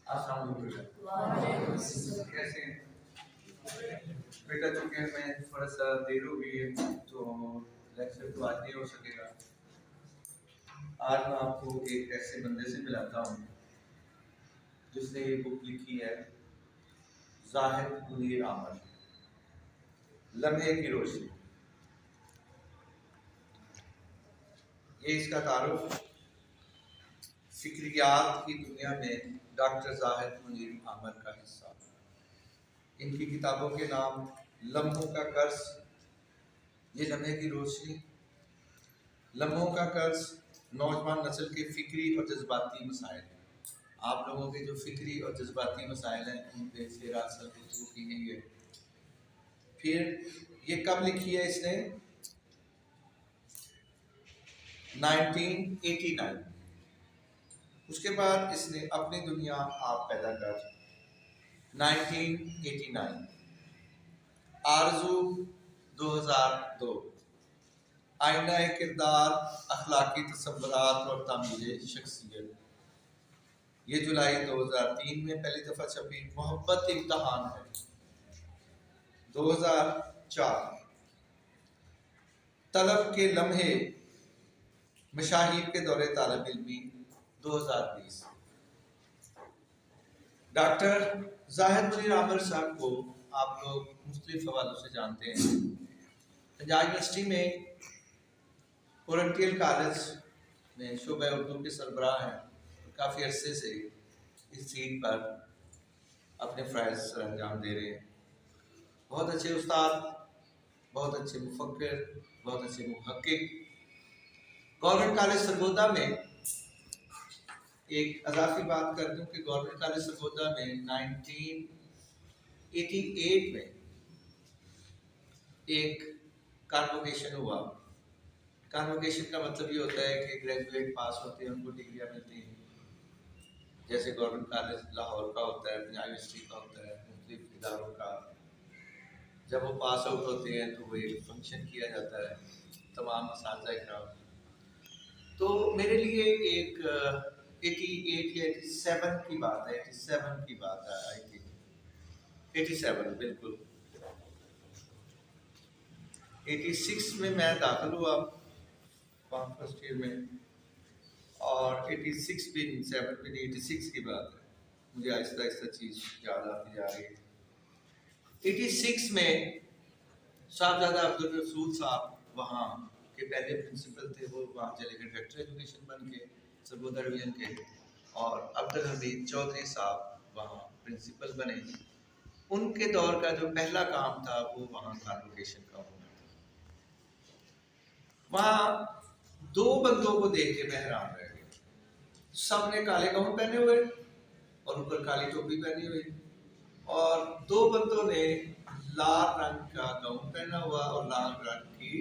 السلام علیکم، کیسے ہیں بیٹا؟ چونکہ میں تھوڑا سا دیر ہو گئی ہے تو لیکچر تو آج نہیں ہو سکے گا۔ آج میں آپ کو ایک ایسے بندے سے ملاتا ہوں جس نے یہ بک لکھی ہے، زاہد منیر عامر، لمحے کی روشنی۔ یہ اس کا تعارف فکریات کی دنیا میں ڈاکٹر زاہد منیر عامر کا حصہ۔ ان کی کتابوں کے نام لمحوں کا قرض، یہ لمحے کی روشنی، لمحوں کا قرض، نوجوان نسل کے فکری اور جذباتی مسائل۔ آپ لوگوں کے جو فکری اور جذباتی مسائل ہیں ان پہ سیرا گفتگو کی گئی ہے۔ پھر یہ کب لکھی ہے اس نے؟ 1989۔ اس کے بعد اس نے اپنی دنیا آپ پیدا کر 1989، آرزو 2002، آئینہ کردار، اخلاقی تصورات اور تعمیل شخصیت، یہ جولائی 2003 میں پہلی دفعہ چھپی۔ محبت امتحان ہے 2004، طلب کے لمحے، مشاہیر کے دورے طالب علمی 2020۔ ڈاکٹر زاہد منیر عامر صاحب کو آپ لوگ مختلف حوالوں سے جانتے ہیں۔ پنجاب یونیورسٹی میں اورنٹیل کالج میں شعبہ اردو کے سربراہ ہیں، کافی عرصے سے اس سیٹ پر اپنے فرائض سر انجام دے رہے ہیں۔ بہت اچھے استاد، بہت اچھے مفکر، بہت اچھے محقق۔ گورنمنٹ کالج سرگودا میں ایک اضافی بات کر دوں کہ گورنمنٹ کالج سرگودا میں 1988 میں ایک کانوکیشن ہوا۔ کانوکیشن کا مطلب یہ ہوتا ہے کہ گریجویٹ پاس ہوتے ہیں ان کو ڈگریاں ملتی ہیں، جیسے گورنمنٹ کالج لاہور کا ہوتا ہے، پنجاب یونیورسٹی کا ہوتا ہے، مختلف اداروں کا۔ جب وہ پاس آؤٹ ہوتے ہیں تو وہ ایک فنکشن کیا جاتا ہے تمام اساتذہ اکرام۔ تو میرے لیے ایک 88 یا 87 کی بات ہے، 87 کی بات ہے، آئی تھنک 87 بالکل۔ 86 میں میں داخل ہوا فرسٹ ایئر میں، اور 86 بھی 7 بھی نہیں، 86 کی بات ہے، مجھے آہستہ آہستہ چیز یاد آتی جا رہی ہے۔ 86 میں صاحبزادہ عبدالرسول صاحب وہاں کے پہلے پرنسپل تھے، وہ وہاں چلے گئے ڈائریکٹر ایجوکیشن بن کے سرگودا ڈویژن کے، اور عبدالحمید چودھری صاحب وہاں پرنسپل بنے۔ ان کے دور کا جو پہلا کام تھا وہ وہاں کانوکیشن کا ہونا تھا۔ وہاں دو بندوں کو دیکھ کے میں حیران رہ گیا۔ سب نے کالے گاؤن پہنے ہوئے اور اوپر کالی ٹوپی پہنی ہوئی، اور دو بندوں نے لال رنگ کا گاؤن پہنا ہوا اور لال رنگ کی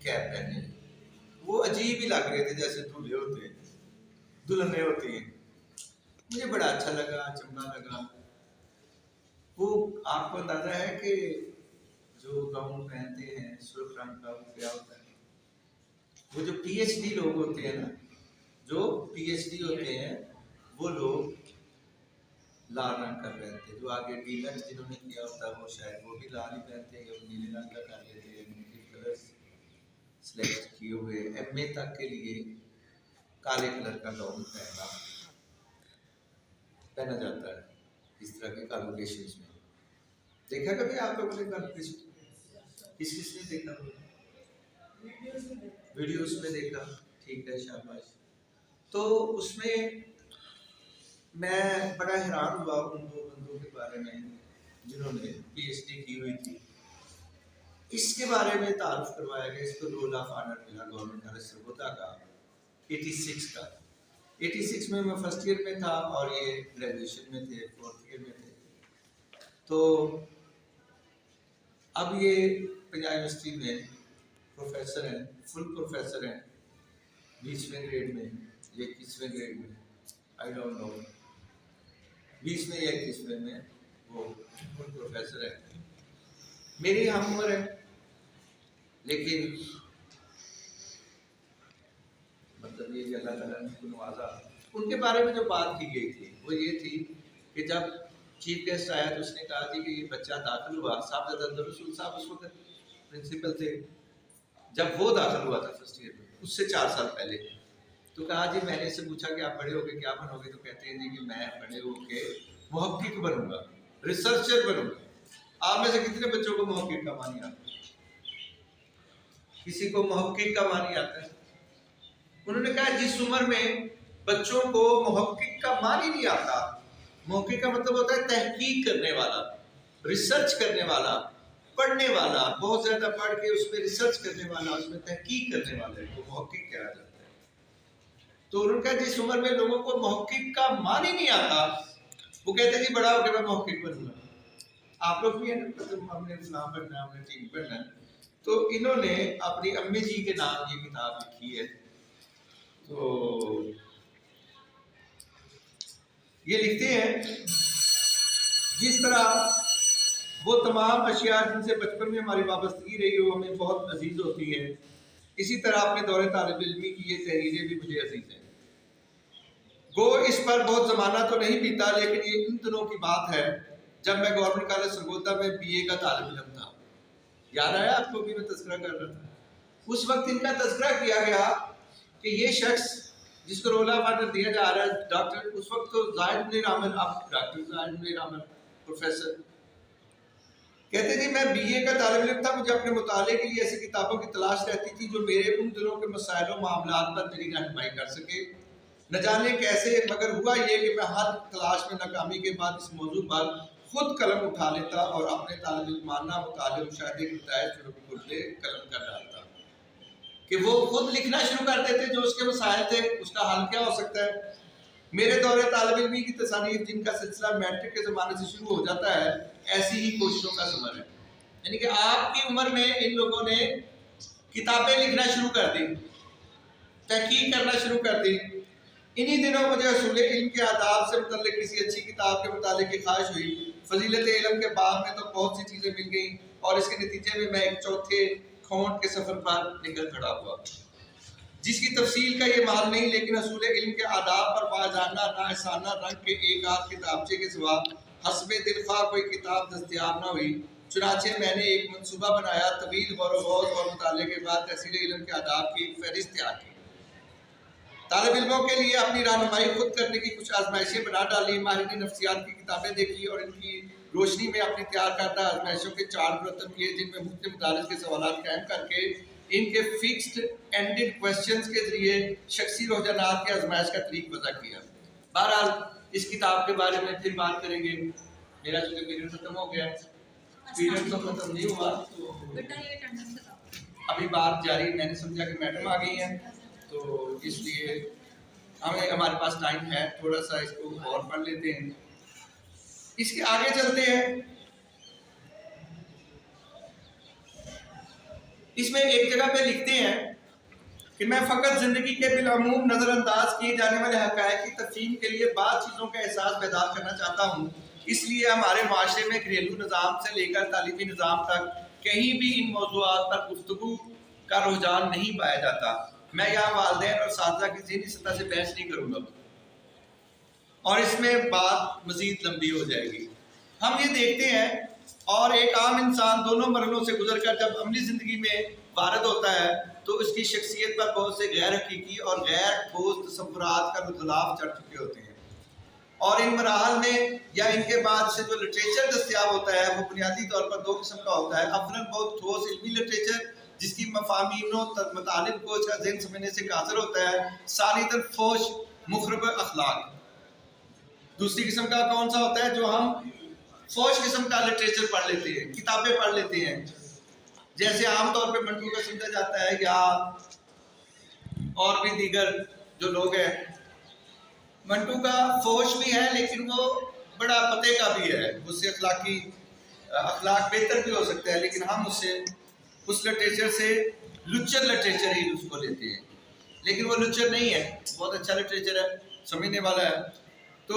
کیپ پہنی ہوئی۔ وہ عجیب ہی لگ رہے تھے، جیسے دولہے ہوتے ہیں، دلہنیں ہوتی ہیں۔ مجھے بڑا اچھا لگا، چمنا لگا۔ وہ آپ کو اندازہ ہے کہ جو گاؤن پہنتے ہیں سرخ رنگ کا، وہ کیا ہوتا ہے؟ وہ جو پی ایچ ڈی لوگ ہوتے ہیں نا، جو پی ایچ ڈی ہوتے ہیں وہ لوگ لال رنگ کا پہنتے ہیں۔ جو آگے ڈیلکس جنہوں نے کیا ہوتا ہے وہ شاید وہ بھی لال ہی پہنتے ہیں، یا نیلے رنگ کا کر لیتے ہیں۔ مختلف کلرز سلیکٹ کیے ہوئے، ایم اے تک کے لیے کالے کلر کا گاؤن پہنا جاتا ہے اس طرح کے کانوکیشنز میں۔ دیکھا کبھی آپ لوگوں نے کانوکیشن؟ کس نے دیکھا؟ ویڈیوز میں دیکھا، ٹھیک ہے، شاباش۔ تو اس میں میں بڑا حیران ہوا ان دو بندوں کے بارے میں جنہوں نے پی ایچ ڈی کی ہوئی تھی۔ اس کے بارے میں تعارف کروایا گیا، اس کو رول آف آنر ملا گورنمنٹ کالج سرگودا کا 86 کا۔ 86 میں میں فرسٹ ایئر میں تھا اور یہ گریجویشن میں تھے، فورتھ ایئر میں تھے۔ تو اب یہ پنجاب یونیورسٹی میں پروفیسر ہیں، فل پروفیسر ہیں، 20ویں گریڈ میں یا 21ویں گریڈ میں، آئی ڈونٹ نو، 20 میں یا 21ویں میں وہ فل پروفیسر ہیں۔ میری ہم عمر ہے، لیکن مطلب یہ کہ اللہ تعالیٰ نے ان کو نوازا۔ ان کے بارے میں جو بات کی گئی تھی وہ یہ تھی کہ جب چیف گیسٹ آیا تو اس نے کہا جی کہ یہ بچہ داخل ہوا، صاحب رسول صاحب اس وقت پرنسپل تھے، جب وہ داخل ہوا تھا فرسٹ ایئر میں اس سے 4 سال پہلے، تو کہا جی میں نے اس سے پوچھا کہ آپ بڑے ہو کے کیا بنو گے، تو کہتے ہیں جی کہ میں بڑے ہو کے محقق بنوں گا، ریسرچر بنوں گا۔ آپ میں سے کتنے بچوں کو محقق کا معنی آتا ہے؟ کسی کو محقق کا معنی آتا ہے؟ انہوں نے کہا جس عمر میں بچوں کو محقق کا معنی نہیں آتا، محقق کا مطلب ہوتا ہے تحقیق کرنے والا، ریسرچ کرنے والا، پڑھنے والا، بہت زیادہ پڑھ کے اس میں ریسرچ کرنے والا، اس میں تحقیق کرنے والا ہے، وہ محقق کہا جاتا ہے۔ تو انہوں نے کہا جس عمر میں لوگوں کو محقق کا معنی نہیں آتا، وہ کہتے ہیں جی بڑا ہو کے میں محقق بنوں گا۔ آپ لوگ بھی ہیں نا، ہم نے اسلام پڑھنا ہے، ہم نے دین پڑھنا ہے، تو انہوں نے اپنی امی جی کے نام یہ کتاب لکھی ہے۔ تو یہ لکھتے ہیں جس طرح وہ تمام اشیاء جن سے بچپن میں ہماری وابستگی رہی ہو ہمیں بہت عزیز ہوتی ہیں، اسی طرح اپنے دور طالب علمی کی یہ تحریریں بھی مجھے عزیز ہیں۔ گو اس پر بہت زمانہ تو نہیں بیتا، لیکن یہ ان دنوں کی بات ہے جب میں گورنمنٹ کالج سرگودا میں BA کا طالب علم تھا۔ یاد آیا آپ کو بھی میں تذکرہ کر رہا تھا؟ اس وقت ان کا تذکرہ کیا گیا کہ یہ شخص جس کو رول آف آنر دیا جا رہا ہے ڈاکٹر، اس وقت تو زاہد منیر احمد، اب ڈاکٹر زاہد منیر احمد پروفیسر، کہتے جی میں BA کا طالب علم تھا، مجھے اپنے مطالعے کے لیے ایسی کتابوں کی تلاش رہتی تھی جو میرے ان دنوں کے مسائل و معاملات پر میری رہنمائی کر سکے۔ نہ جانے کیسے، مگر ہوا یہ کہ میں ہر تلاش میں ناکامی کے بعد اس موضوع پر خود قلم اٹھا لیتا اور اپنے طالب علمانہ مطالعے مشاہدے کے نتائج پرلے قلم کر ڈالتا کہ وہ خود لکھنا شروع کرتے تھے جو اس کے مسائل تھے، اس کا حل کیا ہو سکتا ہے۔ میرے دور طالب علمی کی تصانیف جن کا سلسلہ میٹرک کے زمانے سے شروع ہو جاتا ہے، ایسی ہی کوششوں کا ثمر ہے۔ یعنی کہ آپ کی عمر میں ان لوگوں نے کتابیں لکھنا شروع کر دی، تحقیق کرنا شروع کر دی۔ انہی دنوں مجھے اصول علم کے آداب سے متعلق کسی اچھی کتاب کے مطالعے کی خواہش ہوئی۔ فضیلت علم کے باب میں تو بہت سی چیزیں مل گئیں اور اس کے نتیجے میں ایک چوتھے کھونٹ کے سفر پر نکل کھڑا ہوا، جس کی تفصیل کا یہ محل نہیں، لیکن اصول علم کے آداب پر واجانہ نااحسانہ رنگ کے ایک آدھ کتابچے کے سوا حسب دلخواہ کوئی کتاب دستیاب نہ ہوئی۔ چنانچہ میں نے ایک منصوبہ بنایا، طویل غور و خوض اور مطالعے کے بعد تحصیل علم کے آداب کی ایک فہرست تیار کی۔ طالب علموں کے لیے اپنی رہنمائی خود کرنے کی کچھ آزمائشیں بنا ڈالی، ماہرین نفسیات کی کتابیں دیکھی اور ان کی روشنی میں اپنی تیار کردہ آزمائشوں کے چارٹ مرتب کیے، جن میں مختلف مدارس کے سوالات قائم کر کے ان کے فکسڈ اینڈڈ کویسچنز کے ذریعے شخصی رجحانات کی آزمائش کا طریق وضع کیا۔ بہرحال اس کتاب کے بارے میں پھر بات کریں گے، میرا چونکہ پیریڈ ختم ہو گیا، پیریڈ تو ختم نہیں ہوا تو ابھی بات جاری، میں نے سمجھا کہ میڈم آ گئی ہیں تو اس لیے ہمارے پاس ٹائم ہے، تھوڑا سا اس کو اور پڑھ لیتے ہیں، اس کے آگے چلتے ہیں۔ اس میں ایک جگہ پہ لکھتے ہیں کہ میں فقط زندگی کے بالعموم نظر انداز کیے جانے والے حقائق کی تفہیم کے لیے بعض چیزوں کا احساس بیدار کرنا چاہتا ہوں۔ اس لیے ہمارے معاشرے میں گھریلو نظام سے لے کر تعلیمی نظام تک کہیں بھی ان موضوعات پر گفتگو کا رجحان نہیں پایا جاتا۔ میں یہاں والدین اور اساتذہ کی ذہنی سطح سے بحث نہیں کروں گا اور اس میں بات مزید لمبی ہو جائے گی۔ ہم یہ دیکھتے ہیں اور ایک عام انسان دونوں مرحلوں سے گزر کر جب عملی زندگی میں وارد ہوتا ہے تو اس کی شخصیت پر بہت سے غیر حقیقی اور غیر ٹھوس تصورات کا غلاف چڑھ چکے ہوتے ہیں، اور ان مراحل میں یا ان کے بعد سے جو لٹریچر دستیاب ہوتا ہے وہ بنیادی طور پر 2 قسم کا ہوتا ہے۔ اولاً بہت ٹھوس علمی لٹریچر جس کی مفاہیم و مطالب کو اس کا ذہن سمجھنے سے قاصر ہوتا ہے۔ ثانیاً فوش مخرب اخلاق۔ دوسری قسم کا کون سا ہوتا ہے؟ جو ہم فوش قسم کا لٹریچر پڑھ لیتے ہیں، کتابیں پڑھ لیتے ہیں، جیسے عام طور پہ منٹو کا سمجھا جاتا ہے یا اور بھی دیگر جو لوگ ہیں۔ منٹو کا فوش بھی ہے لیکن وہ بڑا پتے کا بھی ہے، اس سے اخلاق بہتر بھی ہو سکتا ہے، لیکن ہم اس لٹریچر سے لچر لٹریچر ہی اس کو لیتے ہیں، لیکن وہ لچر نہیں ہے، بہت اچھا لٹریچر ہے، سمجھنے والا ہے۔ تو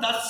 10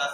10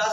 10